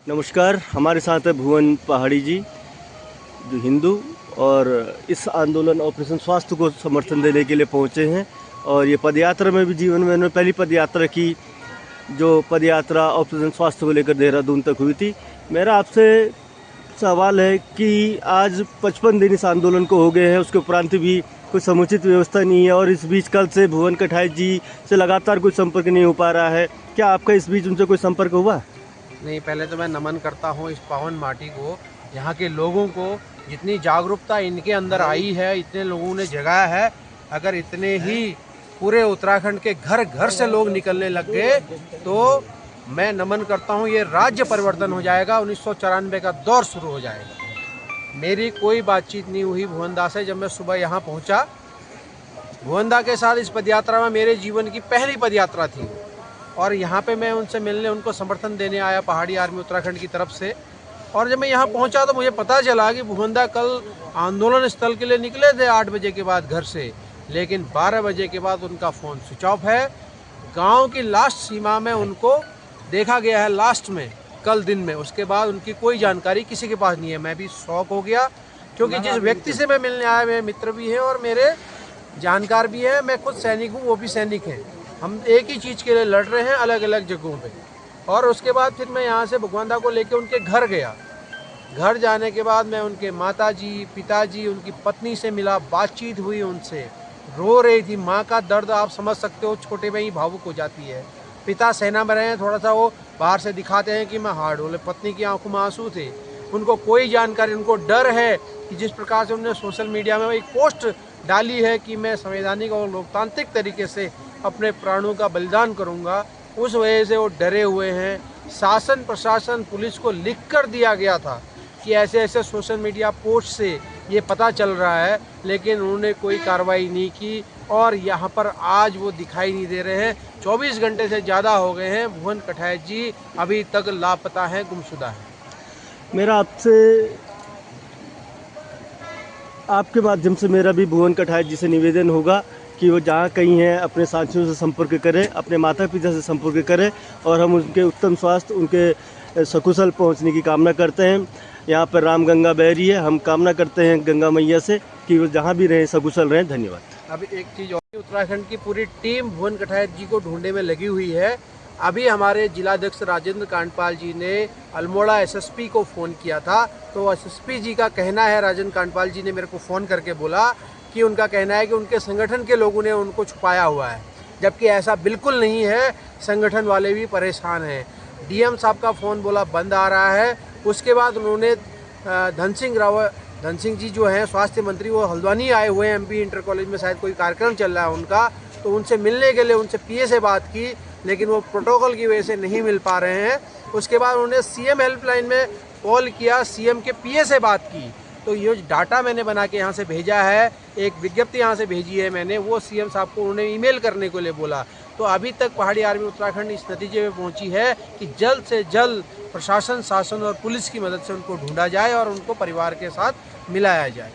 नमस्कार, हमारे साथ है भुवन पहाड़ी जी, जो हिंदू और इस आंदोलन ऑपरेशन स्वास्थ्य को समर्थन देने के लिए पहुंचे हैं। और ये पदयात्रा में भी जीवन में उन्होंने पहली पदयात्रा की, जो पदयात्रा ऑपरेशन स्वास्थ्य को लेकर देहरादून तक हुई थी। मेरा आपसे सवाल है कि आज 55 दिन इस आंदोलन को हो गए हैं, उसके उपरांत भी कोई समुचित व्यवस्था नहीं है और इस बीच कल से भुवन कठाई जी से लगातार कोई संपर्क नहीं हो पा रहा है। क्या आपका इस बीच उनसे कोई संपर्क हुआ? नहीं, पहले तो मैं नमन करता हूँ इस पावन माटी को, यहाँ के लोगों को। जितनी जागरूकता इनके अंदर आई है, इतने लोगों ने जगाया है। अगर इतने ही पूरे उत्तराखंड के घर घर से लोग निकलने लग गए तो मैं नमन करता हूँ, ये राज्य परिवर्तन हो जाएगा। 1994 का दौर शुरू हो जाएगा। मेरी कोई बातचीत नहीं हुई भुवनदा से। जब मैं सुबह यहाँ पहुँचा, भुवनदा के साथ इस पदयात्रा में मेरे जीवन की पहली पदयात्रा थी और यहाँ पे मैं उनसे मिलने, उनको समर्थन देने आया पहाड़ी आर्मी उत्तराखंड की तरफ से। और जब मैं यहाँ पहुँचा तो मुझे पता चला कि भुवनदा कल आंदोलन स्थल के लिए निकले थे 8 बजे के बाद घर से, लेकिन 12 बजे के बाद उनका फ़ोन स्विच ऑफ है। गांव की लास्ट सीमा में उनको देखा गया है, लास्ट में कल दिन में। उसके बाद उनकी कोई जानकारी किसी के पास नहीं है। मैं भी शॉक हो गया, क्योंकि जिस व्यक्ति से मैं मिलने आया, मेरे मित्र भी हैं और मेरे जानकार भी हैं। मैं खुद सैनिक हूँ, वो भी सैनिक हैं। हम एक ही चीज़ के लिए लड़ रहे हैं, अलग अलग जगहों पे। और उसके बाद फिर मैं यहाँ से भुवनदा को लेके उनके घर गया। घर जाने के बाद मैं उनके माताजी, पिताजी, उनकी पत्नी से मिला, बातचीत हुई उनसे। रो रही थी। माँ का दर्द आप समझ सकते हो, छोटे में ही भावुक हो जाती है। पिता सेना में रहे हैं, थोड़ा सा वो बाहर से दिखाते हैं कि मैं हार्ड हूँ। पत्नी की आंखों में आंसू थे। उनको कोई जानकारी, उनको डर है कि जिस प्रकार से उन्होंने सोशल मीडिया में एक पोस्ट डाली है कि मैं संवैधानिक और लोकतांत्रिक तरीके से अपने प्राणों का बलिदान करूंगा, उस वजह से वो डरे हुए हैं। शासन, प्रशासन, पुलिस को लिख कर दिया गया था कि ऐसे ऐसे सोशल मीडिया पोस्ट से ये पता चल रहा है, लेकिन उन्होंने कोई कार्रवाई नहीं की और यहाँ पर आज वो दिखाई नहीं दे रहे हैं। 24 घंटे से ज़्यादा हो गए हैं। भुवन कठाई जी अभी तक लापता हैं, गुमशुदा हैं। मेरा आपके माध्यम से मेरा भी भुवन कठाई जी से निवेदन होगा कि वो जहाँ कहीं हैं अपने साथियों से संपर्क करें, अपने माता पिता से संपर्क करें और हम उनके उत्तम स्वास्थ्य, उनके सकुशल पहुँचने की कामना करते हैं। यहाँ पर राम गंगा बह रही है, हम कामना करते हैं गंगा मैया से कि वो जहाँ भी रहें सकुशल रहें। धन्यवाद। अब एक चीज़ और, उत्तराखंड की पूरी टीम भुवन कठाई जी को ढूंढने में लगी हुई है। अभी हमारे जिलाध्यक्ष राजेंद्र कांडपाल जी ने अल्मोड़ा एसएसपी को फ़ोन किया था, तो एसएसपी जी का कहना है, राजेंद्र कांडपाल जी ने मेरे को फ़ोन करके बोला कि उनका कहना है कि उनके संगठन के लोगों ने उनको छुपाया हुआ है, जबकि ऐसा बिल्कुल नहीं है। संगठन वाले भी परेशान हैं। डीएम साहब का फ़ोन बोला बंद आ रहा है। उसके बाद उन्होंने धन सिंह जी जो हैं स्वास्थ्य मंत्री, वो हल्द्वानी आए हुए हैं। एमपी इंटर कॉलेज में शायद कोई कार्यक्रम चल रहा है उनका, तो उनसे मिलने के लिए उनसे पीए से बात की, लेकिन वो प्रोटोकॉल की वजह से नहीं मिल पा रहे हैं। उसके बाद उन्होंने सीएम हेल्पलाइन में कॉल किया, सीएम के पीए से बात की। तो ये डाटा मैंने बना के यहाँ से भेजा है, एक विज्ञप्ति यहाँ से भेजी है मैंने, वो सीएम साहब को उन्होंने ईमेल करने को लिए बोला। तो अभी तक पहाड़ी आर्मी उत्तराखंड इस नतीजे में पहुँची है कि जल्द से जल्द प्रशासन, शासन और पुलिस की मदद से उनको ढूंढा जाए और उनको परिवार के साथ मिलाया जाए।